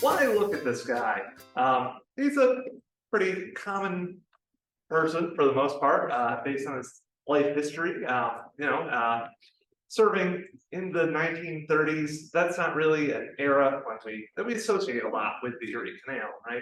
why look at this guy? He's a pretty common person for the most part, based on his life history. Serving in the 1930s, that's not really an era that we associate a lot with the Erie Canal, right?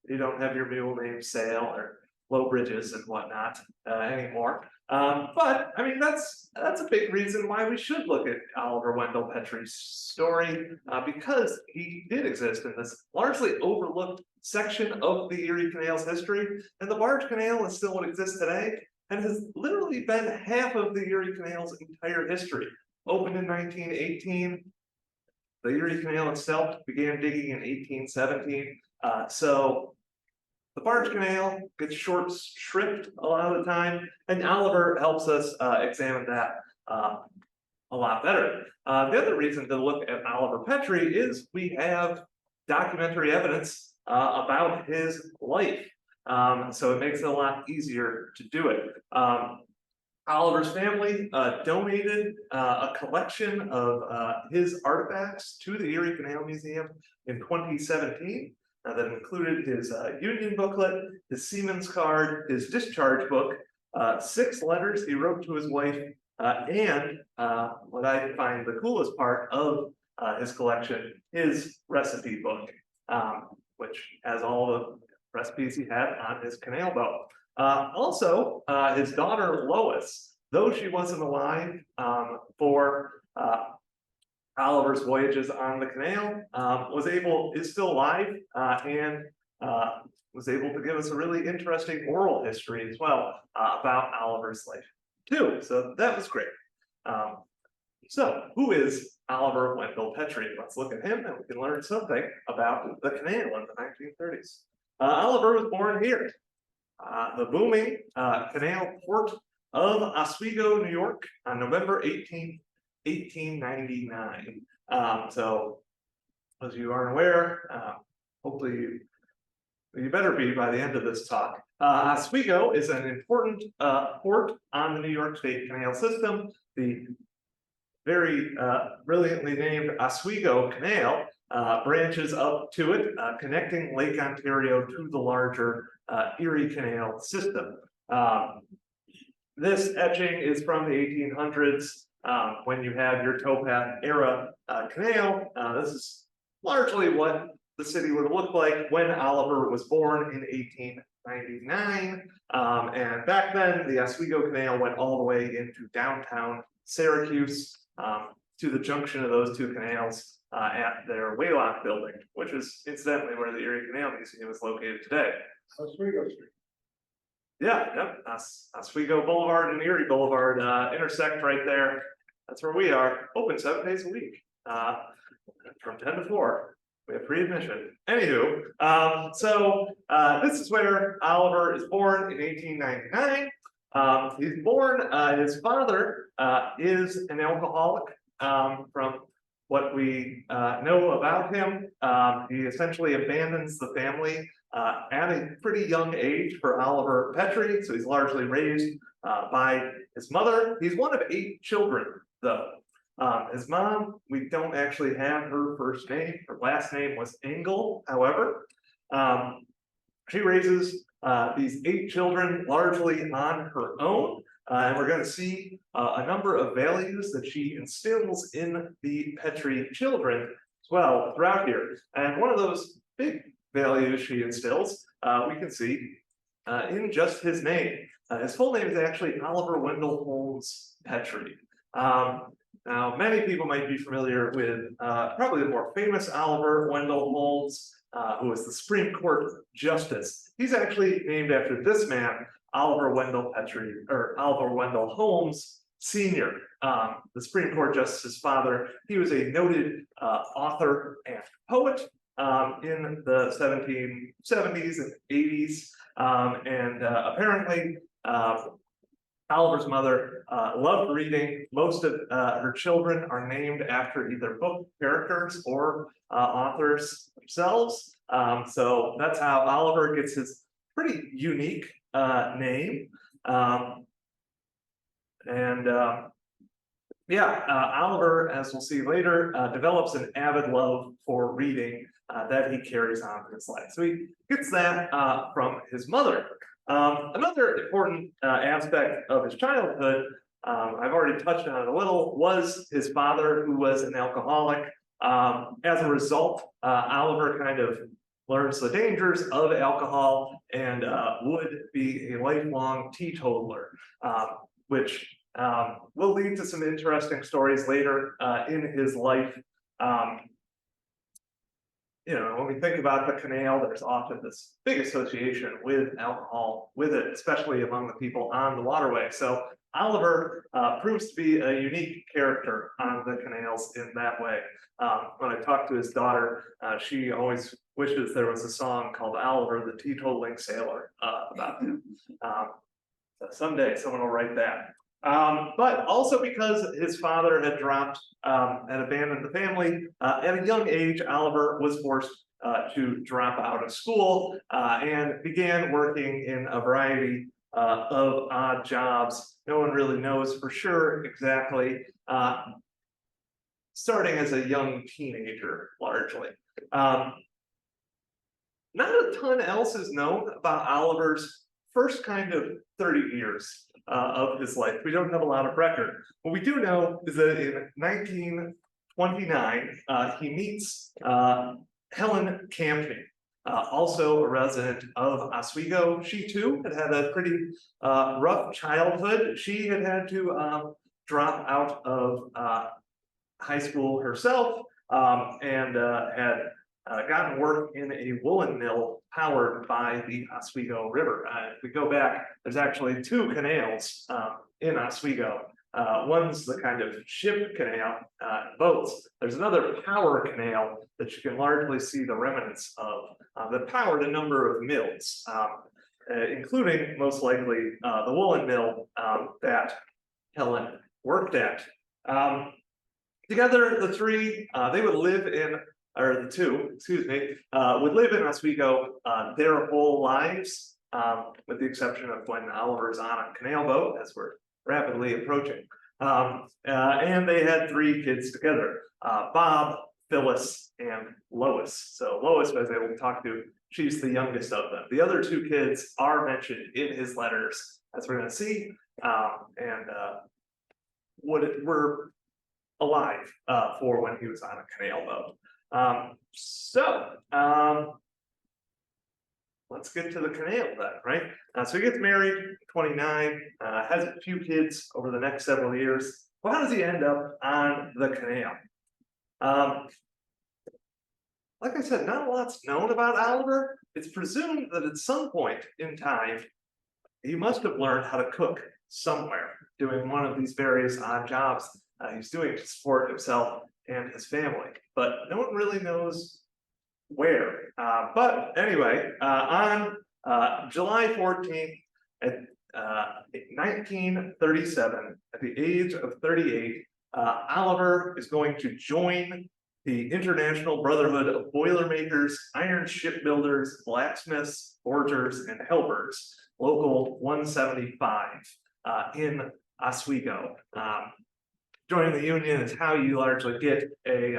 You don't have your mule named Sail or low bridges and whatnot anymore. But I mean, that's a big reason why we should look at Oliver Wendell Petrie's story, because he did exist in this largely overlooked section of the Erie Canal's history, and the barge canal is still what exists today, and has literally been half of the Erie Canal's entire history. Opened in 1918, the Erie Canal itself began digging in 1817. So the barge canal gets short shrift a lot of the time, and Oliver helps us examine that a lot better. The other reason to look at Oliver Petrie is we have documentary evidence about his life. So it makes it a lot easier to do it. Oliver's family donated a collection of his artifacts to the Erie Canal Museum in 2017. That included his union booklet, his seaman's card, his discharge book, 6 letters he wrote to his wife, and what I find the coolest part of his collection, his recipe book, which has all the recipes he had on his canal boat. Also, his daughter Lois, though she wasn't alive for Oliver's voyages on the canal, is still alive and was able to give us a really interesting oral history as well about Oliver's life too. So that was great. So who is Oliver Wendell Petrie? Let's look at him and we can learn something about the canal in the 1930s. Oliver was born here, the booming canal port of Oswego, New York, on November 18th, 1899. So, as you aren't aware, hopefully you better be by the end of this talk. Oswego is an important port on the New York State Canal System. The very brilliantly named Oswego Canal branches up to it, connecting Lake Ontario to the larger Erie Canal system. This etching is from the 1800s. When you have your towpath era canal, this is largely what the city would look like when Oliver was born in 1899. And back then, the Oswego Canal went all the way into downtown Syracuse to the junction of those two canals at their Waylock building, which is incidentally where the Erie Canal Museum is located today. Oswego Street. Yeah, yep. Oswego Boulevard and Erie Boulevard intersect right there. That's where we are. Open 7 days a week, from 10 to 4. We have free admission. Anywho, this is where Oliver is born in 1899. He's born. His father is an alcoholic. From what we know about him, he essentially abandons the family at a pretty young age for Oliver Petrie, so he's largely raised by his mother. He's one of 8 children, though. His mom, we don't actually have her first name. Her last name was Engel, however. She raises these 8 children largely on her own, and we're going to see a number of values that she instills in the Petrie children as well throughout here. And one of those big values she instills, we can see in just his name. His full name is actually Oliver Wendell Holmes Petrie. Now, many people might be familiar with probably the more famous Oliver Wendell Holmes, who was the Supreme Court Justice. He's actually named after this man, Oliver Wendell Petrie, or Oliver Wendell Holmes Sr., the Supreme Court Justice's father. He was a noted author and poet in the 1770s and 80s, and apparently Oliver's mother loved reading. Most of her children are named after either book characters or authors themselves. So that's how Oliver gets his pretty unique name. Oliver, as we'll see later, develops an avid love for reading that he carries on in his life. So he gets that from his mother. Another important aspect of his childhood, I've already touched on it a little, was his father, who was an alcoholic. As a result, Oliver kind of learns the dangers of alcohol and would be a lifelong teetotaler, which will lead to some interesting stories later in his life. When we think about the canal, there's often this big association with alcohol with it, especially among the people on the waterway. So Oliver proves to be a unique character on the canals in that way. When I talk to his daughter, she always wishes there was a song called Oliver, the Teetotaling Sailor, about him. So someday someone will write that. But also because his father had dropped and abandoned the family, at a young age, Oliver was forced to drop out of school and began working in a variety of odd jobs. No one really knows for sure exactly, starting as a young teenager, largely. Not a ton else is known about Oliver's first kind of 30 years of his life. We don't have a lot of record. What we do know is that in 1929, he meets Helen Campney, also a resident of Oswego. She too had had a pretty rough childhood. She had had to drop out of high school herself and had gotten work in a woolen mill powered by the Oswego River. If we go back, there's actually two canals in Oswego. One's the kind of ship canal, boats. There's another power canal that you can largely see the remnants of that powered a number of mills, including most likely the woolen mill that Helen worked at. Together, the three, they would live in, or the two, excuse me, would live in Oswego their whole lives, with the exception of when Oliver's on a canal boat, as we're rapidly approaching. And they had three kids together, Bob, Phyllis, and Lois. So Lois, I was able to talk to, she's the youngest of them. The other two kids are mentioned in his letters, as we're going to see, and were alive for when he was on a canal boat. Let's get to the canal then, right? So he gets married, 29, has a few kids over the next several years. Well, how does he end up on the canal? Like I said, not a lot's known about Oliver. It's presumed that at some point in time, he must have learned how to cook somewhere, doing one of these various odd jobs he's doing to support himself and his family. But no one really knows where. But anyway, on July 14th, 1937, at the age of 38, Oliver is going to join the International Brotherhood of Boilermakers, Iron Shipbuilders, Blacksmiths, Forgers, and Helpers, Local 175 in Oswego. Joining the union is how you largely get a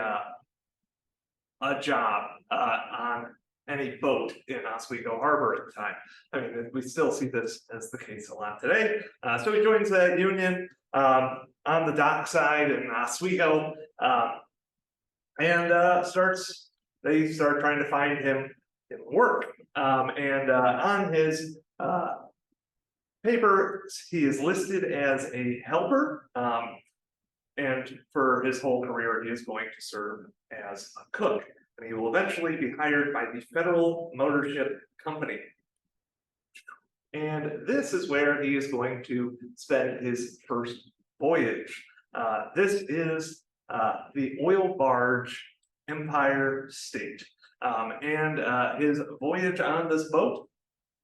job on any boat in Oswego Harbor at the time. I mean, we still see this as the case a lot today. So he joins that union on the dock side in Oswego, and they start trying to find him work. And on his papers, he is listed as a helper. And for his whole career, he is going to serve as a cook. And he will eventually be hired by the Federal Motor Ship Company. And this is where he is going to spend his first voyage. This is the oil barge Empire State. And his voyage on this boat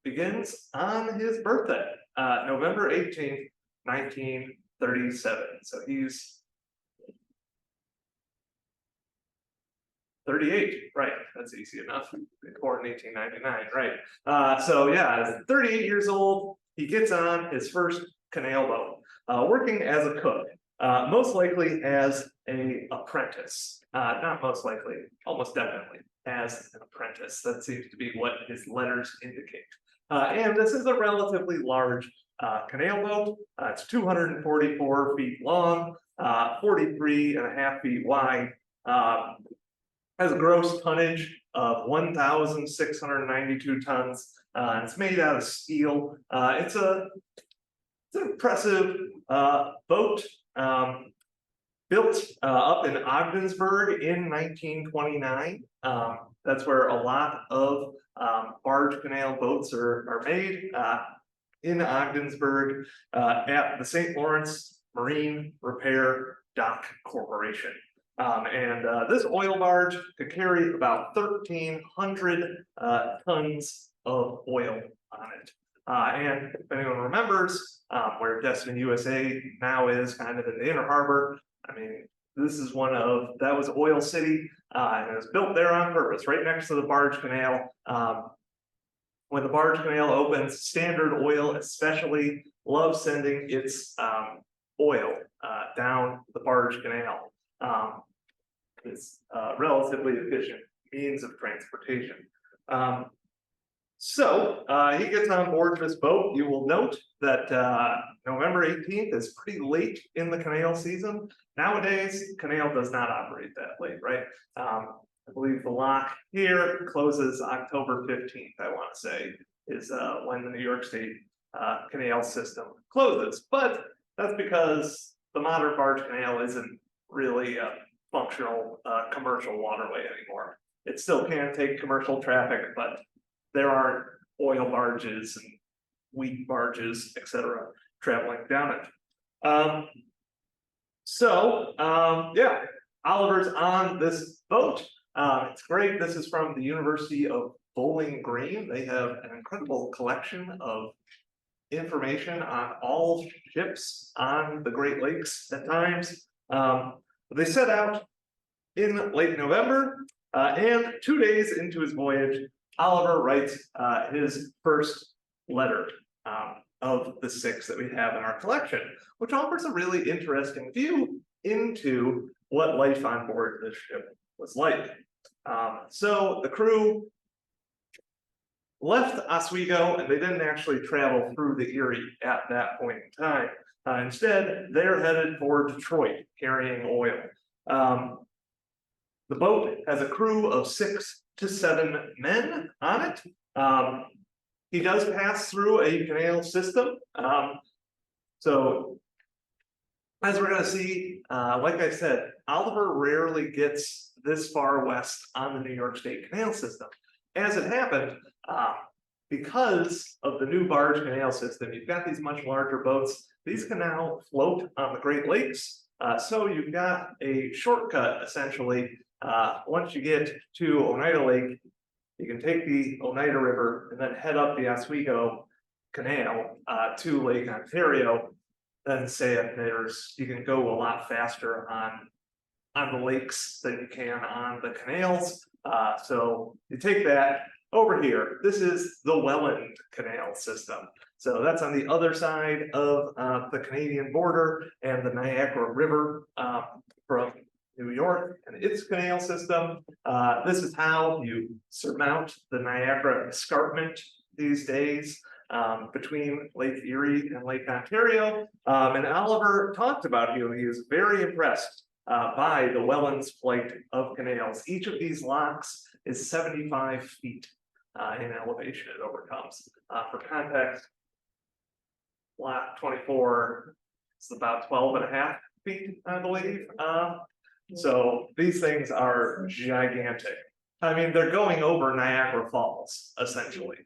begins on his birthday, November 18th, 1937. So he's 38, right? That's easy enough. Born in 1899, right? So yeah, 38 years old, he gets on his first canal boat, working as a cook, most likely as an apprentice. Not most likely, almost definitely as an apprentice. That seems to be what his letters indicate. And this is a relatively large canal boat. It's 244 feet long, 43.5 feet wide. Has a gross tonnage of 1,692 tons. It's made out of steel. It's an impressive boat. Built up in Ogdensburg in 1929. That's where a lot of barge canal boats are made, in Ogdensburg at the St. Lawrence Marine Repair Dock Corporation. This oil barge could carry about 1,300 tons of oil on it. And if anyone remembers where Destiny USA now is, kind of in the Inner Harbor, I mean, this is that was Oil City, and it was built there on purpose, right next to the barge canal. When the barge canal opens, Standard Oil especially loves sending its oil down the barge canal. It's a relatively efficient means of transportation. So he gets on board this boat. You will note that November 18th is pretty late in the canal season. Nowadays, canal does not operate that late, right? I believe the lock here closes October 15th, I want to say, is when the New York State canal system closes. But that's because the modern barge canal isn't really a functional commercial waterway anymore. It still can take commercial traffic, but there aren't oil barges and wheat barges, etc., traveling down it. Yeah, Oliver's on this boat. It's great. This is from the University of Bowling Green. They have an incredible collection of information on all ships on the Great Lakes at times. They set out in late November, and 2 days into his voyage, Oliver writes his first letter of the 6 that we have in our collection, which offers a really interesting view into what life on board this ship was like. So the crew left Oswego, and they didn't actually travel through the Erie at that point in time. Instead, they're headed for Detroit, carrying oil. The boat has a crew of 6 to 7 men on it. He does pass through a canal system. So as we're going to see, like I said, Oliver rarely gets this far west on the New York State canal system. As it happened, because of the new barge canal system, you've got these much larger boats. These can now float on the Great Lakes. So you've got a shortcut, essentially. Once you get to Oneida Lake, you can take the Oneida River and then head up the Oswego Canal to Lake Ontario. Then say you can go a lot faster on the lakes than you can on the canals. So you take that over here. This is the Welland Canal system. So that's on the other side of the Canadian border, and the Niagara River from New York and its canal system. This is how you surmount the Niagara Escarpment these days between Lake Erie and Lake Ontario. And Oliver talked about he was very impressed by the Welland's flight of canals. Each of these locks is 75 feet in elevation it overcomes. For context, Lock 24 is about 12.5 feet, I believe. So these things are gigantic. I mean, they're going over Niagara Falls, essentially.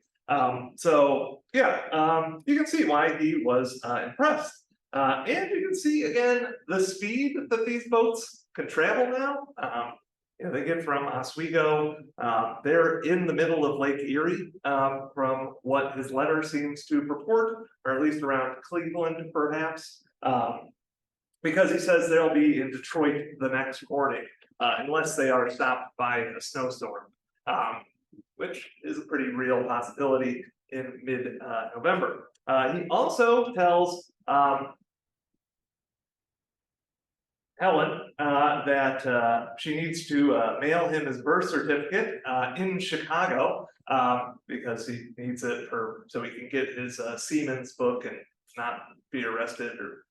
So yeah, you can see why he was impressed. And you can see, again, the speed that these boats can travel now. They get from Oswego, they're in the middle of Lake Erie, from what his letter seems to purport, or at least around Cleveland, perhaps. Because he says they'll be in Detroit the next morning, unless they are stopped by a snowstorm, which is a pretty real possibility in mid-November. He also tells Helen that she needs to mail him his birth certificate in Chicago because he needs it so he can get his seaman's book and not be arrested or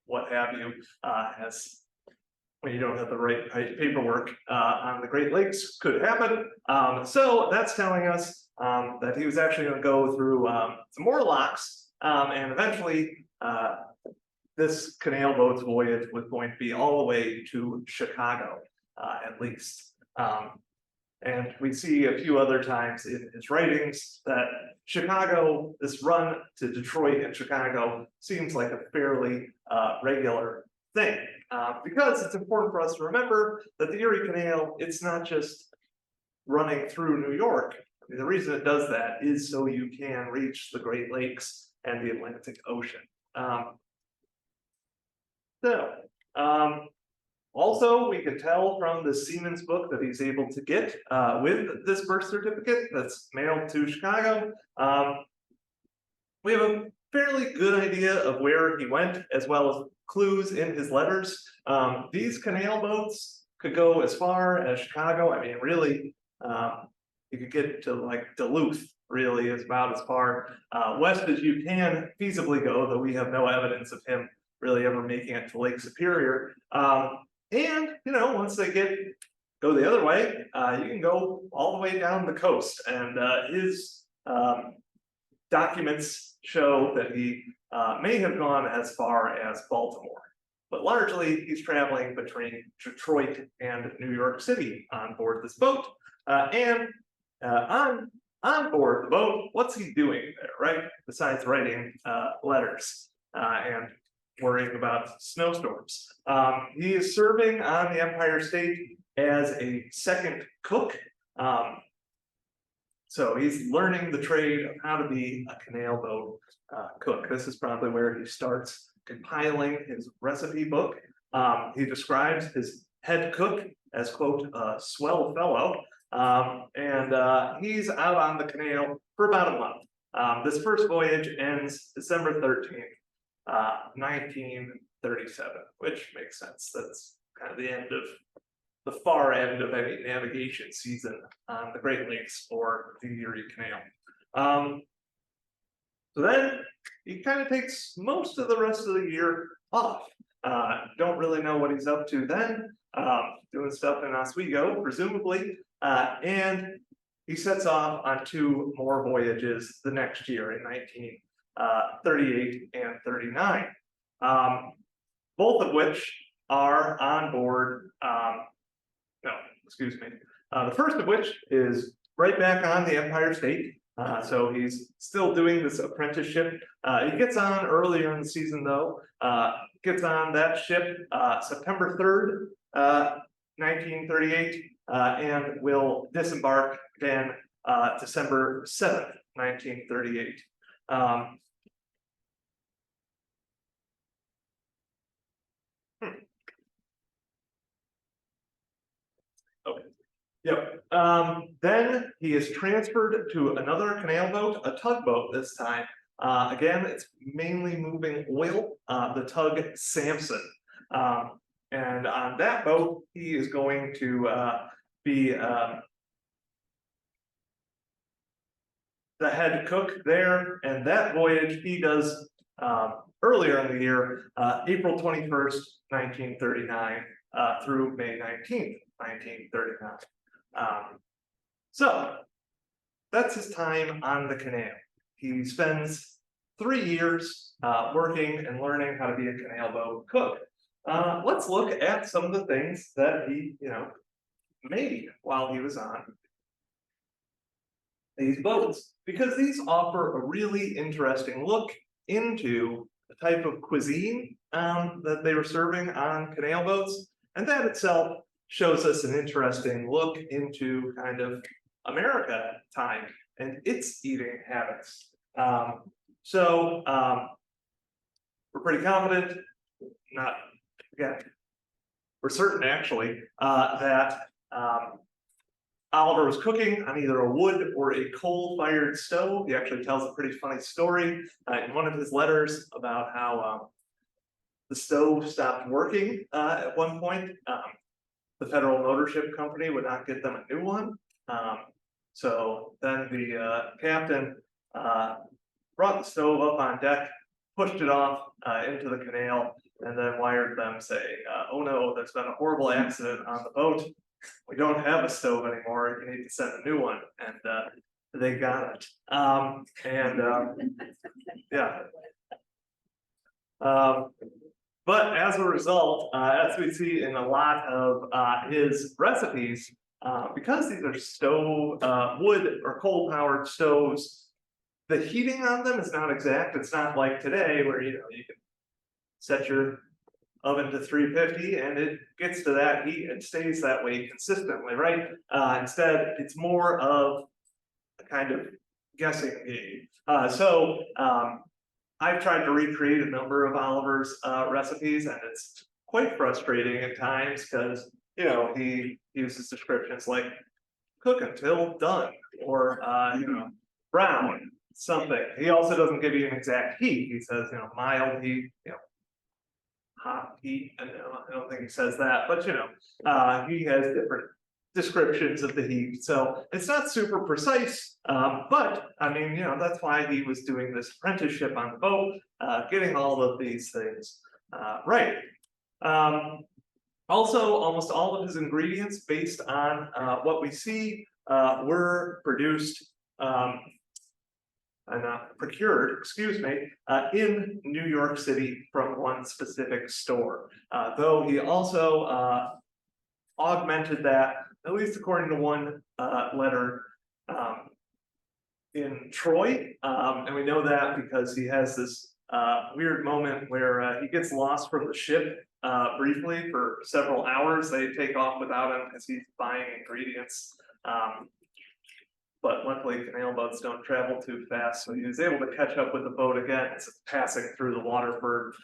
what have you, as when you don't have the right paperwork on the Great Lakes could happen. So that's telling us that he was actually going to go through some more locks and eventually this canal boat's voyage was going to be all the way to Chicago, at least. And we see a few other times in his writings that Chicago, this run to Detroit and Chicago, seems like a fairly regular thing. Because it's important for us to remember that the Erie Canal, it's not just running through New York. I mean, the reason it does that is so you can reach the Great Lakes and the Atlantic Ocean. Also, we can tell from the seaman's book that he's able to get with this birth certificate that's mailed to Chicago. We have a fairly good idea of where he went, as well as clues in his letters. These canal boats could go as far as Chicago. I mean, really, you could get to like Duluth, really, is about as far west as you can feasibly go, though we have no evidence of him really ever making it to Lake Superior. And, you know, once they go the other way, you can go all the way down the coast. And his documents show that he may have gone as far as Baltimore. But largely, he's traveling between Detroit and New York City on board this boat. And on board the boat, what's he doing there, right? Besides writing letters and worrying about snowstorms. He is serving on the Empire State as a second cook. So he's learning the trade of how to be a canal boat cook. This is probably where he starts compiling his recipe book. He describes his head cook as, quote, a swell fellow. And he's out on the canal for about a month. This first voyage ends December 13th. 1937, which makes sense. That's kind of the far end of any navigation season on the Great Lakes or the Erie Canal. So then he kind of takes most of the rest of the year off. Don't really know what he's up to then, doing stuff in Oswego, presumably, and he sets off on 2 more voyages the next year in 1938 and 39, both of which are on board. The first of which is right back on the Empire State. So he's still doing this apprenticeship. He gets on earlier in the season, though. Gets on that ship September 3rd, 1938, and will disembark then December 7th, 1938. Okay. Yep. Then he is transferred to another canal boat, a tugboat this time. Again, it's mainly moving oil, the tug Samson. And on that boat, he is going to be the head cook there. And that voyage he does earlier in the year, April 21st, 1939, through May 19th, 1939. So that's his time on the canal. He spends 3 years working and learning how to be a canal boat cook. Let's look at some of the things that he, made while he was on these boats, because these offer a really interesting look into the type of cuisine that they were serving on canal boats, and that itself shows us an interesting look into kind of America at the time and its eating habits. So we're pretty confident, we're certain actually, that Oliver was cooking on either a wood or a coal-fired stove. He actually tells a pretty funny story in one of his letters about how the stove stopped working at one point. The Federal Motor Ship Company would not get them a new one. So then the captain brought the stove up on deck, pushed it off into the canal, and then wired them saying, oh no, there's been a horrible accident on the boat. We don't have a stove anymore. You need to send a new one. And they got it. Yeah. But as a result, as we see in a lot of his recipes, because these are stove, wood or coal-powered stoves, the heating on them is not exact. It's not like today where you can set your oven to 350 and it gets to that heat and stays that way consistently, right? Instead, it's more of a kind of guessing game. I've tried to recreate a number of Oliver's recipes, and it's quite frustrating at times because he uses descriptions like cook until done or brown something. He also doesn't give you an exact heat. He says mild heat, hot heat. And I don't think he says that, but he has different descriptions of the heat, so it's not super precise, but I mean that's why he was doing this apprenticeship on the boat, getting all of these things right. Also, almost all of his ingredients based on what we see were produced and procured, in New York City from one specific store, though he also augmented that, at least according to one letter, in Troy, and we know that because he has this weird moment where he gets lost from the ship briefly for several hours. They take off without him because he's buying ingredients, but luckily canal boats don't travel too fast, so he was able to catch up with the boat again. It's passing through the Waterford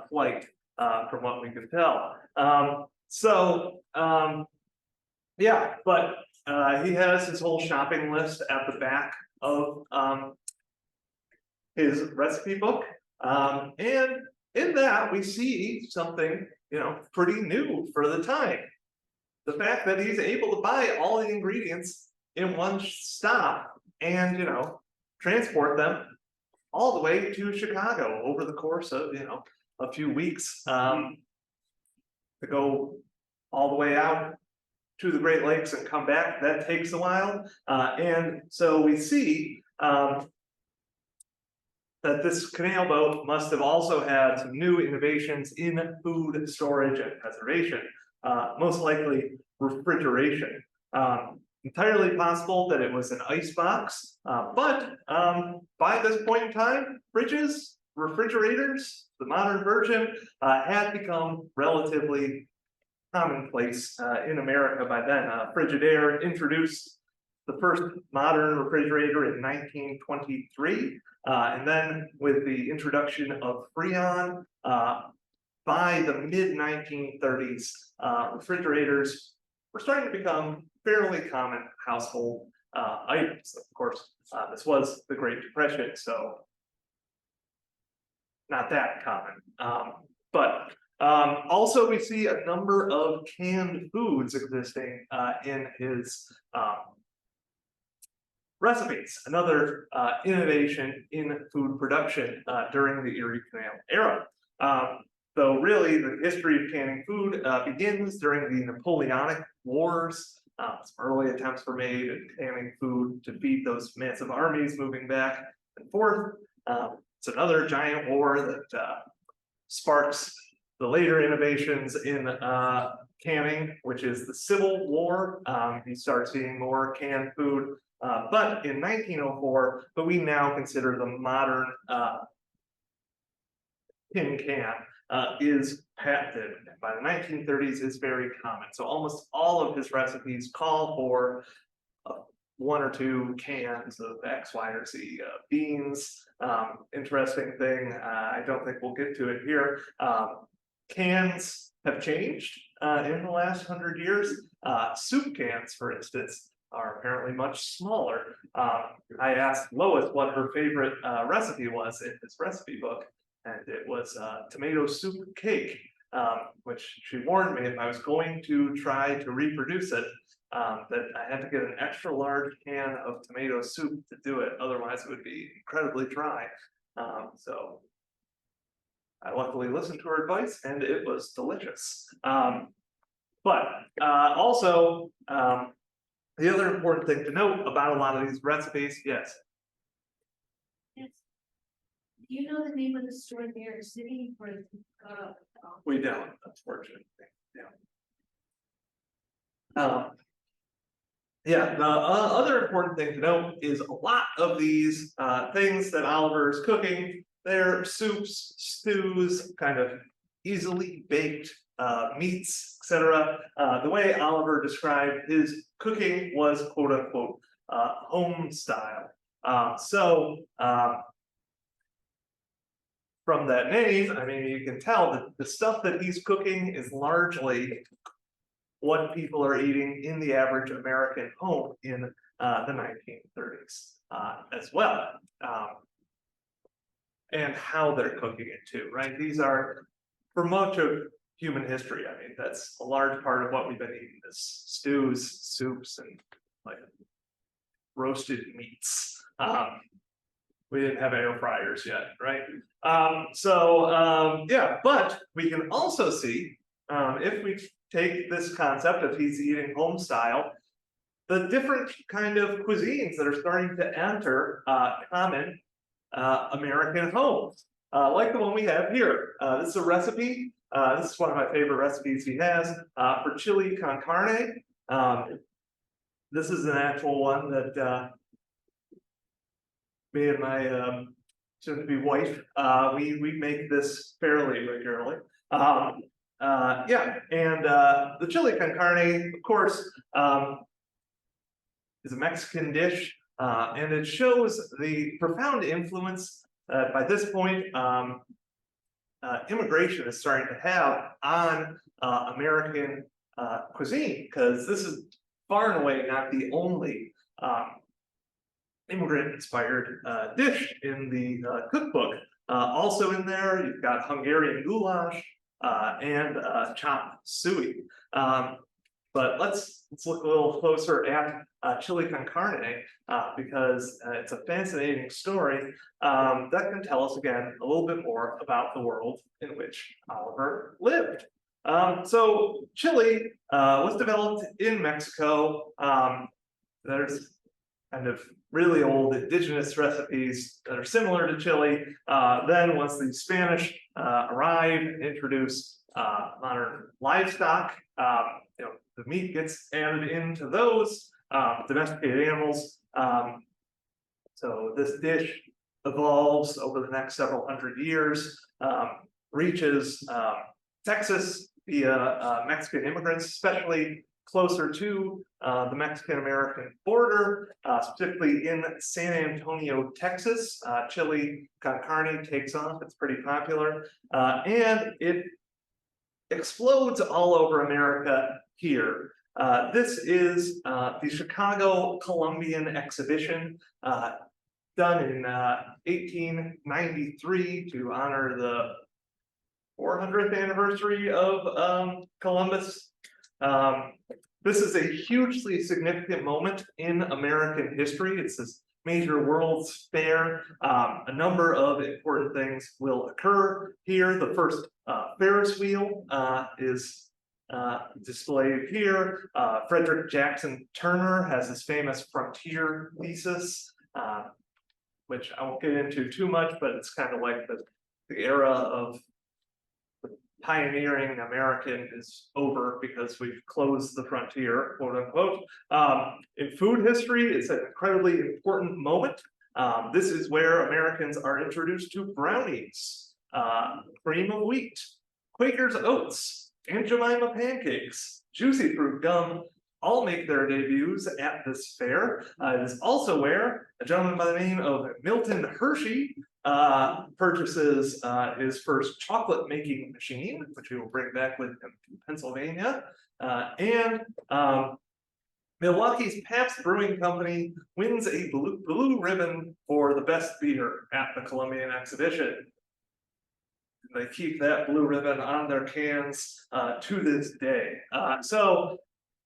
flight, from what we can tell. Yeah, but he has his whole shopping list at the back of his recipe book, and in that we see something pretty new for the time. The fact that he's able to buy all the ingredients in one stop and transport them all the way to Chicago over the course of a few weeks, to go all the way out to the Great Lakes and come back. That takes a while, and so we see that this canal boat must have also had some new innovations in food storage and preservation, most likely refrigeration. Entirely possible that it was an ice box, but by this point in time, fridges, refrigerators, the modern version, had become relatively commonplace in America by then. Frigidaire introduced the first modern refrigerator in 1923, and then with the introduction of Freon, by the mid-1930s, refrigerators were starting to become fairly common household items. Of course, this was the Great Depression, so not that common. But also we see a number of canned foods existing in his recipes, another innovation in food production during the Erie Canal era. Though really the history of canning food begins during the Napoleonic Wars. Some early attempts were made at canning food to feed those massive armies moving back and forth. It's another giant war that sparks the later innovations in canning, which is the Civil War. You start seeing more canned food, but in 1904, but we now consider the modern tin can is patented. By the 1930s, is very common. So almost all of his recipes call for one or two cans of X, Y, or Z. Beans, interesting thing, I don't think we'll get to it here. Cans have changed in the last 100 years. Soup cans, for instance, are apparently much smaller. I asked Lois what her favorite recipe was in this recipe book, and it was tomato soup cake, which she warned me if I was going to try to reproduce it, that I had to get an extra large can of tomato soup to do it, otherwise it would be incredibly dry. So I luckily listened to her advice, and it was delicious. But also, the other important thing to note about a lot of these recipes, yes. Yes. Do you know the name of the store there, City, or We don't, unfortunately. Yeah, the other important thing to note is a lot of these things that Oliver is cooking, they're soups, stews, kind of easily baked meats, etc. The way Oliver described his cooking was quote unquote home style. From that name, I mean, you can tell that the stuff that he's cooking is largely what people are eating in the average American home in the 1930s as well. And how they're cooking it too, right? These are, for much of human history, I mean, that's a large part of what we've been eating, is stews, soups, and like roasted meats. We didn't have air fryers yet, right? Yeah, but we can also see, if we take this concept of he's eating home style, the different kind of cuisines that are starting to enter common American homes, like the one we have here. This is a recipe. This is one of my favorite recipes he has for chili con carne. This is an actual one that me and my soon-to-be wife, we make this fairly regularly. Yeah, and the chili con carne, of course, is a Mexican dish, and it shows the profound influence by this point immigration is starting to have on American cuisine, because this is far and away not the only immigrant-inspired dish in the cookbook. Also in there, you've got Hungarian goulash and chopped suey. But let's look a little closer at chili con carne, because it's a fascinating story that can tell us again a little bit more about the world in which Oliver lived. So chili was developed in Mexico. There's kind of really old indigenous recipes that are similar to chili. Then once the Spanish arrived and introduced modern livestock, the meat gets added into those domesticated animals. So this dish evolves over the next several hundred years, reaches Texas via Mexican immigrants, especially closer to the Mexican-American border, specifically in San Antonio, Texas. Chili con carne takes off, it's pretty popular, and it explodes all over America here. This is the Chicago Columbian Exhibition, done in 1893 to honor the 400th anniversary of Columbus. This is a hugely significant moment in American history. It's this major World's Fair. A number of important things will occur here. The first Ferris wheel is displayed here. Frederick Jackson Turner has his famous frontier thesis, which I won't get into too much, but it's kind of like the era of pioneering American is over because we've closed the frontier, quote unquote. In food history, it's an incredibly important moment. This is where Americans are introduced to brownies, cream of wheat, Quaker's oats, Aunt Jemima pancakes, juicy fruit gum, all make their debuts at this fair. It is also where a gentleman by the name of Milton Hershey purchases his first chocolate making machine, which he will bring back with him to Pennsylvania. And Milwaukee's Pabst Brewing Company wins a blue ribbon for the best beer at the Columbian Exhibition. They keep that blue ribbon on their cans to this day. So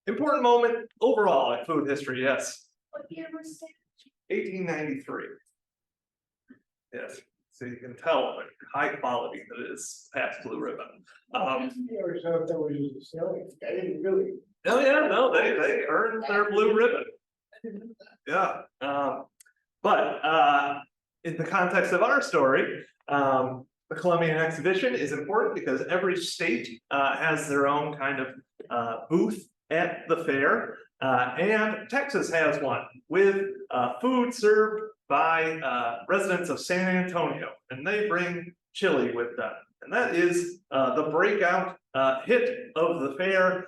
important moment overall in food history, yes. What year was that? 1893. Yes, so you can tell the high quality that is past blue ribbon. I always thought that was just selling. I didn't really. Oh yeah, no, they earned their blue ribbon. Yeah, but in the context of our story, the Columbian exhibition is important because every state has their own kind of booth at the fair, and Texas has one with food served by residents of San Antonio, and they bring chili with them, and that is the breakout hit of the fair.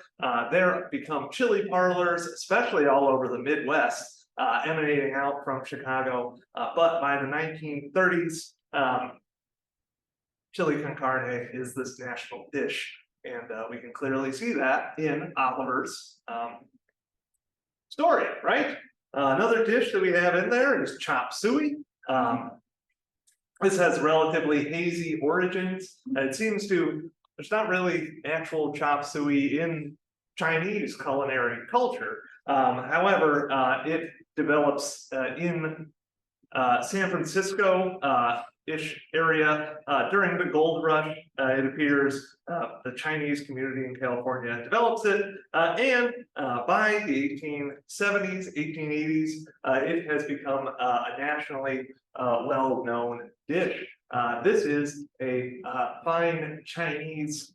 There become chili parlors, especially all over the Midwest, emanating out from Chicago. But by the 1930s, chili con carne is this national dish, and we can clearly see that in Oliver's story, right? Another dish that we have in there is chop suey. This has relatively hazy origins. It seems to, there's not really actual chop suey in Chinese culinary culture. However, it develops in San Francisco ish area during the gold rush. It appears the Chinese community in California develops it, and by the 1870s, 1880s, it has become a nationally well-known dish. This is a fine Chinese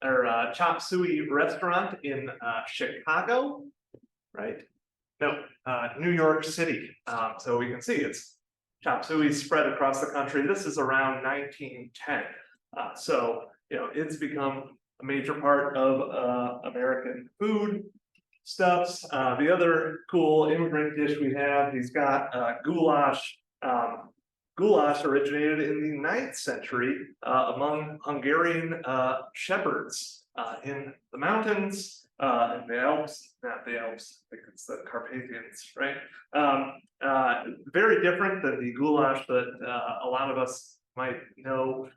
or chop suey restaurant in Chicago, right? No, New York City. So we can see it's chop suey spread across the country. This is around 1910. So, you know, it's become a major part of American food stuffs. The other cool immigrant dish we have, he's got goulash. Goulash originated in the 9th century among Hungarian shepherds in the mountains, in the Alps, not the Alps, I think it's the Carpathians, right? Very different than the goulash that a lot of us might know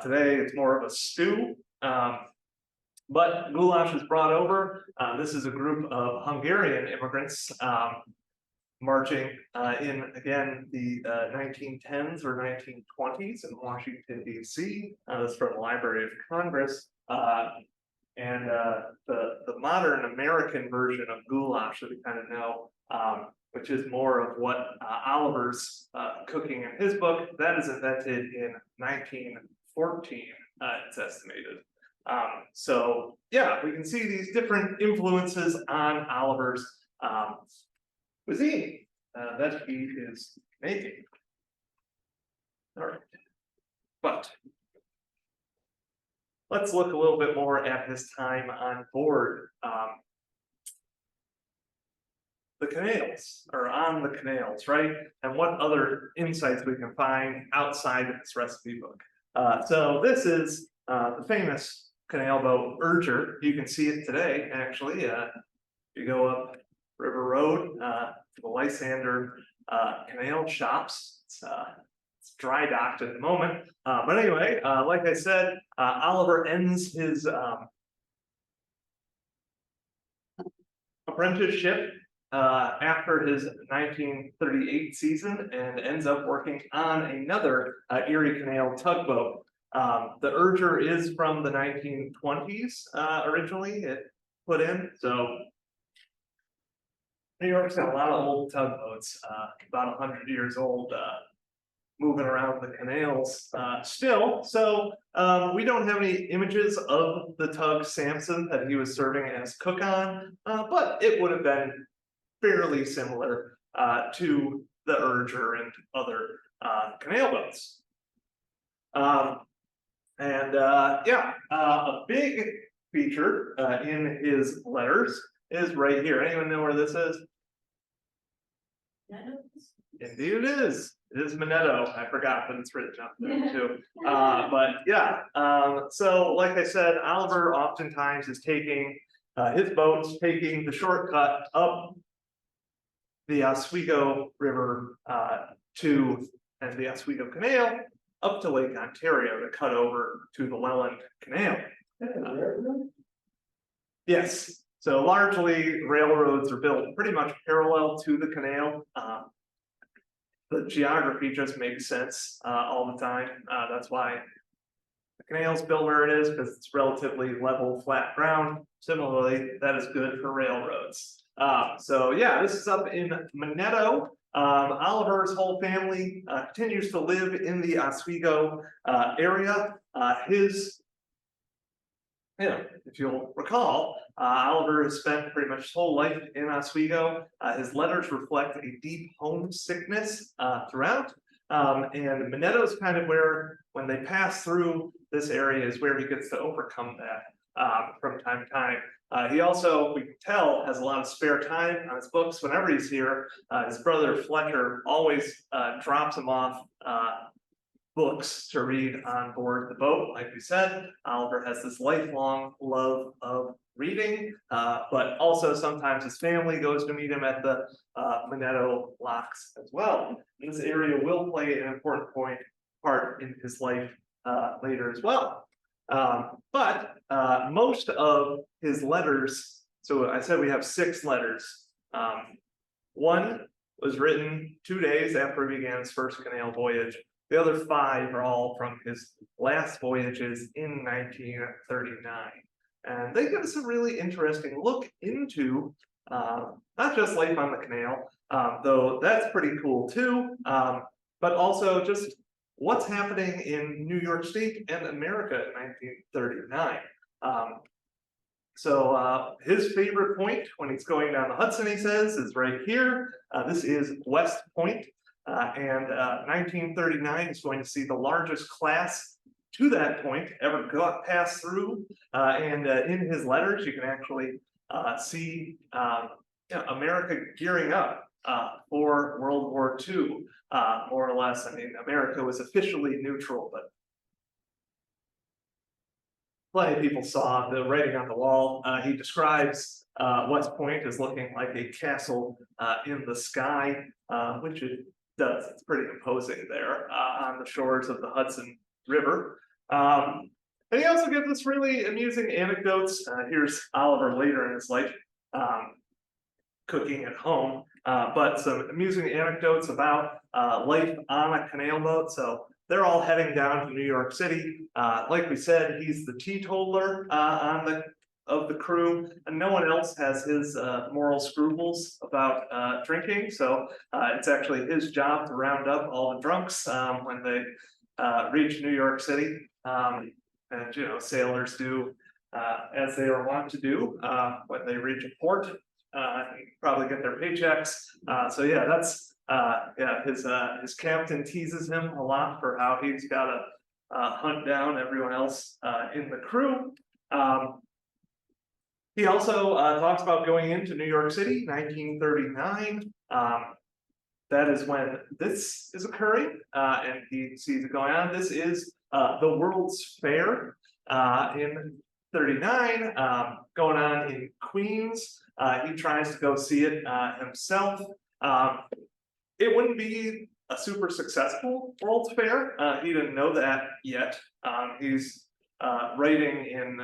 today. It's more of a stew. But goulash is brought over. This is a group of Hungarian immigrants marching in, again, the 1910s or 1920s in Washington, D.C. That's from the Library of Congress. And the modern American version of goulash that we kind of know, which is more of what Oliver's cooking in his book, that is invented in 1914, it's estimated. So yeah, we can see these different influences on Oliver's cuisine that he is making. All right, but let's look a little bit more at his time on board the canals, or on the canals, right? And what other insights we can find outside of this recipe book. So this is the famous canal boat Urger. You can see it today, actually. You go up River Road to the Lysander Canal Shops. It's dry docked at the moment. But anyway, like I said, Oliver ends his apprenticeship after his 1938 season and ends up working on another Erie Canal tugboat. The Urger is from the 1920s originally, it put in, so New York's got a lot of old tugboats, about 100 years old, moving around the canals still. So we don't have any images of the tug Samson that he was serving as cook on, but it would have been fairly similar to the Urger and other canal boats. Yeah, a big feature in his letters is right here. Anyone know where this is? Indeed it is. It is Minetto. I forgot that it's written up there too. But yeah, so like I said, Oliver oftentimes is taking his boats, taking the shortcut up the Oswego River and the Oswego Canal up to Lake Ontario to cut over to the Welland Canal. Yes, so largely railroads are built pretty much parallel to the canal. The geography just makes sense all the time. That's why the canal's built where it is, because it's relatively level, flat ground. Similarly, that is good for railroads. So yeah, this is up in Minetto. Oliver's whole family continues to live in the Oswego area. If you'll recall, Oliver has spent pretty much his whole life in Oswego. His letters reflect a deep homesickness throughout. And Minetto is kind of where, when they pass through this area, is where he gets to overcome that from time to time. He also, we can tell, has a lot of spare time on his books whenever he's here. His brother Fletcher always drops him off books to read on board the boat. Like we said, Oliver has this lifelong love of reading, but also sometimes his family goes to meet him at the Minetto locks as well. This area will play an important part in his life later as well. But most of his letters, so I said we have 6 letters. One was written 2 days after he began his first canal voyage. The other 5 are all from his last voyages in 1939. And they give us a really interesting look into not just life on the canal, though that's pretty cool too, but also just what's happening in New York State and America in 1939. So his favorite point when he's going down the Hudson, he says, is right here. This is West Point. And 1939 is going to see the largest class to that point ever pass through. And in his letters, you can actually see America gearing up for World War II, more or less. I mean, America was officially neutral, but plenty of people saw the writing on the wall. He describes West Point as looking like a castle in the sky, which it does. It's pretty imposing there on the shores of the Hudson River. And he also gives us really amusing anecdotes. Here's Oliver later in his life cooking at home, but some amusing anecdotes about life on a canal boat. So they're all heading down to New York City. Like we said, he's the teetotaler of the crew, and no one else has his moral scruples about drinking. So it's actually his job to round up all the drunks when they reach New York City. And sailors do as they are wont to do when they reach a port. Probably get their paychecks. So yeah, that's his captain teases him a lot for how he's got to hunt down everyone else in the crew. He also talks about going into New York City, 1939. That is when this is occurring, and he sees it going on. This is the World's Fair in 39, going on in Queens. He tries to go see it himself. It wouldn't be a super successful World's Fair. He didn't know that yet. He's writing in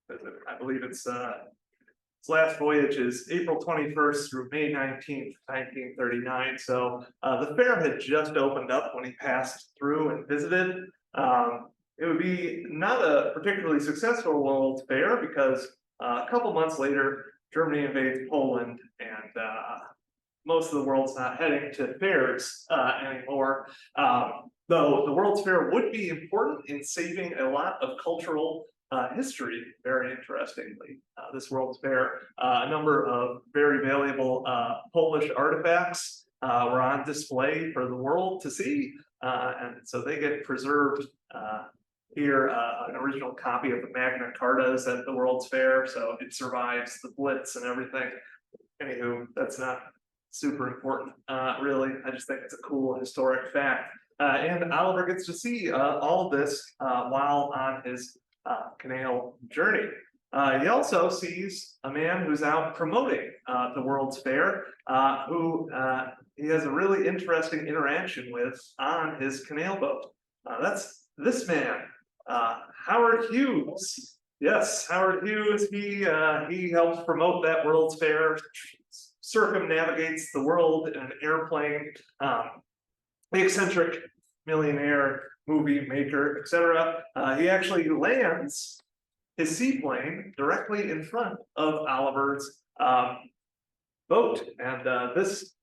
I believe it's his last voyage is April 21st through May 19th, 1939. So the fair had just opened up when he passed through and visited. It would be not a particularly successful World's Fair because a couple months later, Germany invades Poland, and most of the world's not heading to fairs anymore. Though the World's Fair would be important in saving a lot of cultural history, very interestingly. This World's Fair, a number of very valuable Polish artifacts were on display for the world to see, and so they get preserved here. An original copy of the Magna Carta is at the World's Fair, so it survives the Blitz and everything. Anywho, that's not super important, really. I just think it's a cool historic fact. And Oliver gets to see all of this while on his canal journey. He also sees a man who's out promoting the World's Fair, who he has a really interesting interaction with on his canal boat. That's this man, Howard Hughes. Yes, Howard Hughes, he helps promote that World's Fair, circumnavigates the world in an airplane, the eccentric millionaire, movie maker, etc. He actually lands his seaplane directly in front of Oliver's boat, and this,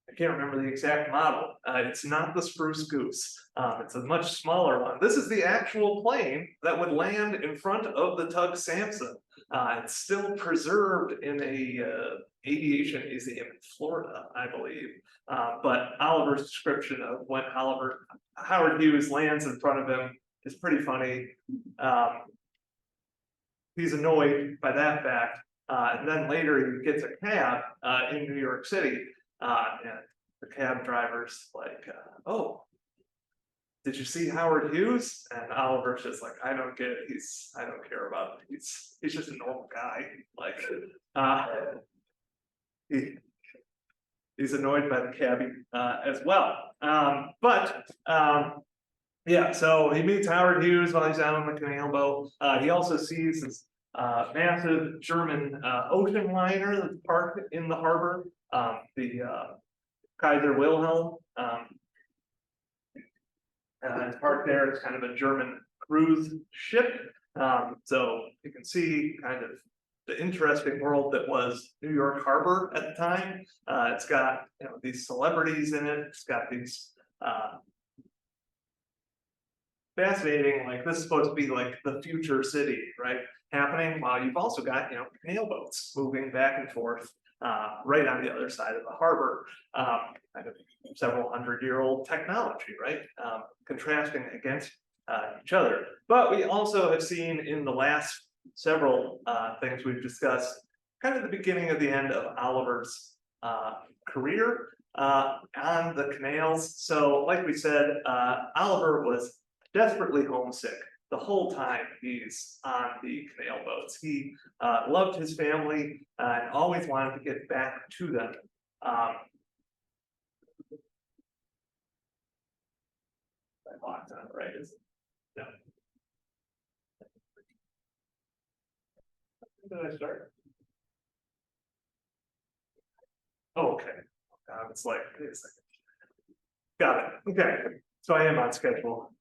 I can't remember the exact model. It's not the Spruce Goose. It's a much smaller one. This is the actual plane that would land in front of the tug Samson. It's still preserved in a aviation museum in Florida, I believe. But Oliver's description of when Howard Hughes lands in front of him is pretty funny. He's annoyed by that fact. And then later he gets a cab in New York City. And the cab driver's like, oh, did you see Howard Hughes? And Oliver's just like, I don't get it. I don't care about it. He's just a normal guy. Like, he's annoyed by the cabbie as well. Yeah, so he meets Howard Hughes while he's out on the canal boat. He also sees this massive German ocean liner that's parked in the harbor. The Kaiser Wilhelm, it's parked there. It's kind of a German cruise ship. So you can see kind of the interesting world that was New York Harbor at the time. It's got, you know, these celebrities in it. It's got these fascinating, like this is supposed to be like the future city, right? Happening while you've also got, you know, canal boats moving back and forth. Right on the other side of the harbor, kind of several hundred-year-old technology, right? Contrasting against each other. But we also have seen in the last several things we've discussed, kind of the beginning of the end of Oliver's career on the canals. So, like we said, Oliver was desperately homesick the whole time he's on the canal boats. He loved his family and always wanted to get back to them. I locked on it, right? No. When did I start? Oh, okay. It's like, wait a second. Got it. Okay. So I am on schedule.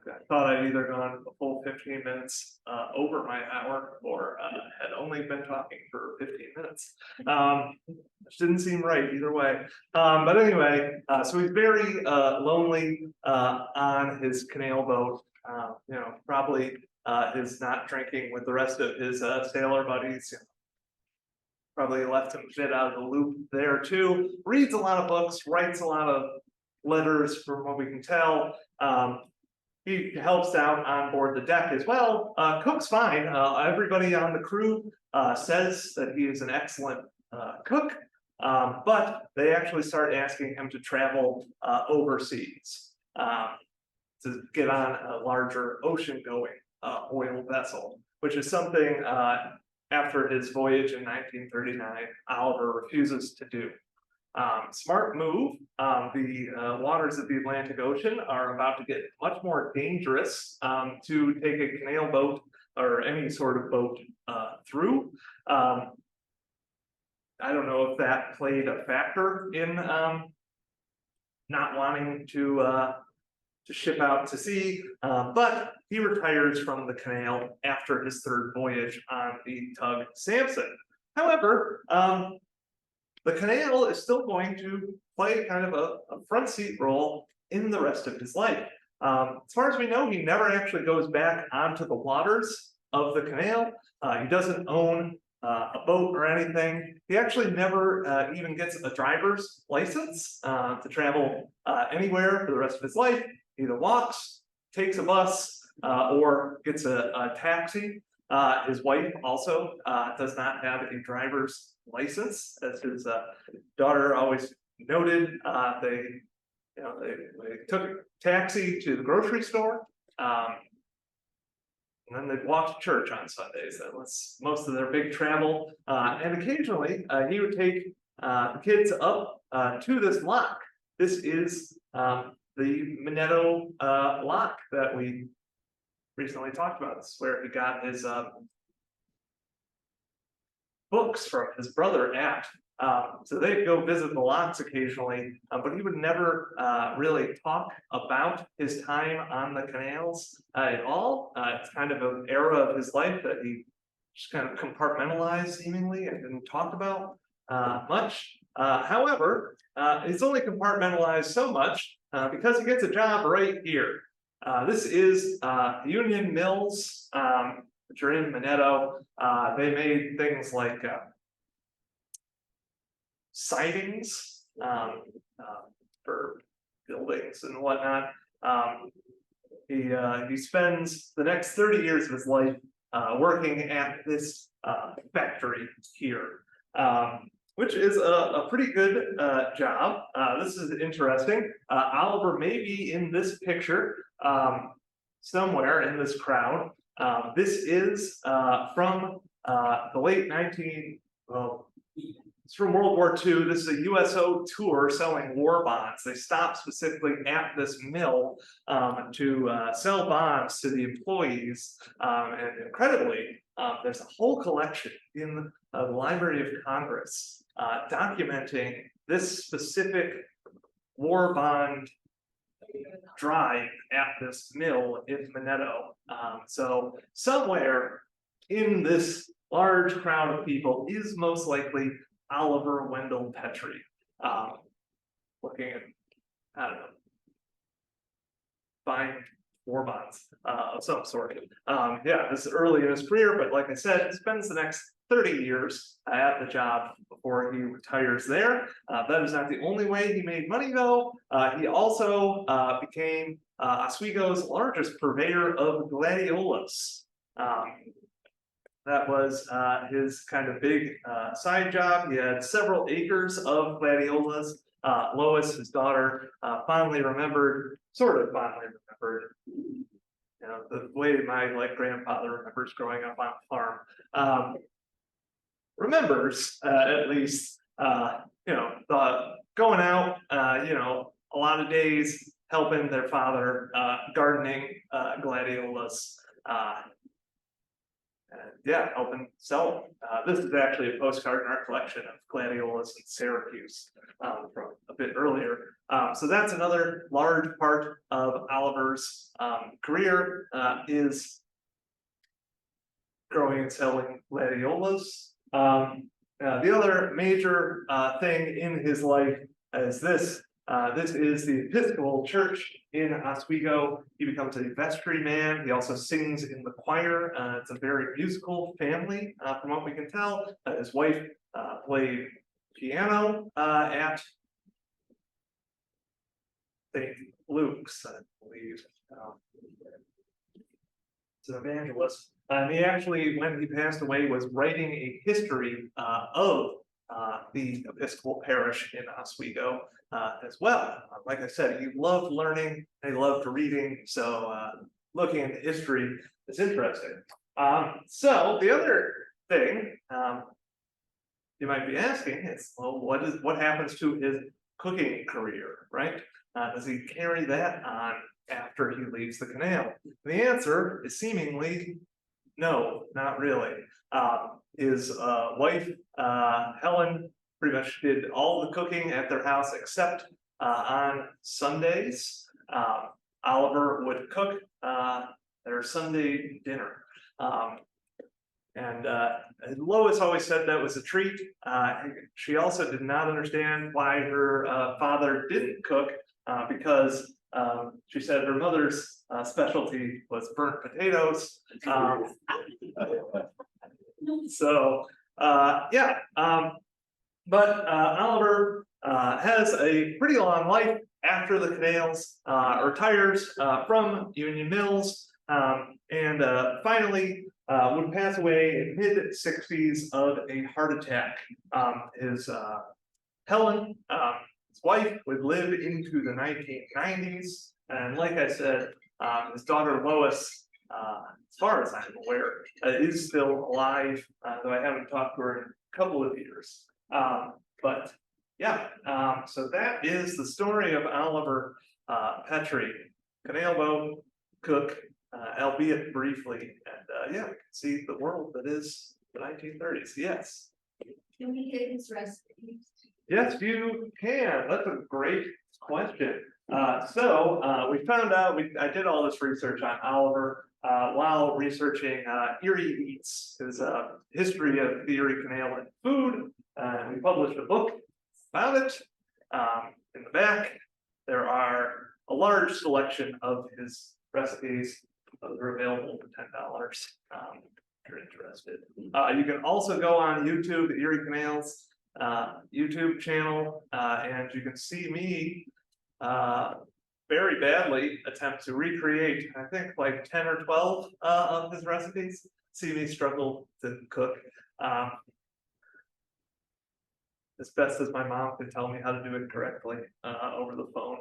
I thought I'd either gone a full 15 minutes over my hour or had only been talking for 15 minutes. Which didn't seem right either way. But anyway, so he's very lonely on his canal boat. You know, probably is not drinking with the rest of his sailor buddies. You know, probably left him a bit out of the loop there too. Reads a lot of books, writes a lot of letters from what we can tell. He helps out on board the deck as well. Cook's fine. Everybody on the crew says that he is an excellent cook, but they actually start asking him to travel overseas to get on a larger ocean-going oil vessel, which is something after his voyage in 1939, Oliver refuses to do. Smart move. The waters of the Atlantic Ocean are about to get much more dangerous to take a canal boat or any sort of boat through. I don't know if that played a factor in not wanting to ship out to sea, but he retires from the canal after his third voyage on the tug Samson. However, the canal is still going to play kind of a front seat role in the rest of his life. As far as we know, he never actually goes back onto the waters of the canal. He doesn't own a boat or anything. He actually never even gets a driver's license to travel anywhere for the rest of his life. He either walks, takes a bus, or gets a taxi. His wife also does not have a driver's license, as his daughter always noted. They took a taxi to the grocery store, and then they'd walk to church on Sundays. That was most of their big travel. And occasionally, he would take the kids up to this lock. This is the Minetto lock that we recently talked about. This is where he got his books from his brother at. So they'd go visit the locks occasionally, but he would never really talk about his time on the canals at all. It's kind of an era of his life that he just kind of compartmentalized seemingly and didn't talk about much. However, it's only compartmentalized so much because he gets a job right here. This is Union Mills, which are in Minetto. They made things like sidings for buildings and whatnot. He spends the next 30 years of his life working at this factory here, which is a pretty good job. This is interesting. Oliver may be in this picture somewhere in this crowd. This is from the late it's from World War II. This is a USO tour selling war bonds. They stopped specifically at this mill to sell bonds to the employees. And incredibly, there's a whole collection in the Library of Congress documenting this specific war bond drive at this mill in Minetto. So somewhere in this large crowd of people is most likely Oliver Wendell Petrie, looking at, I don't know, buying war bonds of some sort. Yeah, this is early in his career, but like I said, he spends the next 30 years at the job before he retires there. That is not the only way he made money, though. He also became Oswego's largest purveyor of gladiolas. That was his kind of big side job. He had several acres of gladiolas. Lois, his daughter, fondly remembered, sort of fondly remembered, you know, the way my grandfather remembers growing up on a farm. Remembers at least, you know, going out, you know, a lot of days helping their father gardening gladiolas. Yeah, helping sell them. This is actually a postcard in our collection of gladiolas in Syracuse from a bit earlier. So that's another large part of Oliver's career is growing and selling gladiolas. The other major thing in his life is this. This is the Episcopal Church in Oswego. He becomes a vestryman. He also sings in the choir. It's a very musical family, from what we can tell. His wife played piano at St. Luke's, I believe. He's an evangelist. And he actually, when he passed away, was writing a history of the Episcopal parish in Oswego as well. Like I said, he loved learning, and he loved reading, so looking into history is interesting. So the other thing you might be asking is, well, what happens to his cooking career, right? Does he carry that on after he leaves the canal? The answer is seemingly no, not really. His wife, Helen, pretty much did all the cooking at their house except on Sundays. Oliver would cook their Sunday dinner. And Lois always said that was a treat. She also did not understand why her father didn't cook because she said her mother's specialty was burnt potatoes. So yeah, but Oliver has a pretty long life after the canals, retires from Union Mills, and finally would pass away in mid-60s of a heart attack. His Helen, his wife, would live into the 1990s, and like I said, his daughter Lois, as far as I'm aware, is still alive, though I haven't talked to her in a couple of years. But yeah, so that is the story of Oliver Petrie, canal boat, cook, albeit briefly, and yeah, we can see the world that is the 1930s. Yes. Can we get his recipes? Yes, you can. That's a great question. We found out, I did all this research on Oliver while researching Erie Eats, his history of the Erie Canal and food. We published a book, found it. In the back, there are a large selection of his recipes. Those are available for $10 if you're interested. You can also go on YouTube, the Erie Canals YouTube channel, and you can see me very badly attempt to recreate, I think like 10 or 12 of his recipes. See me struggle to cook. As best as my mom can tell me how to do it correctly over the phone.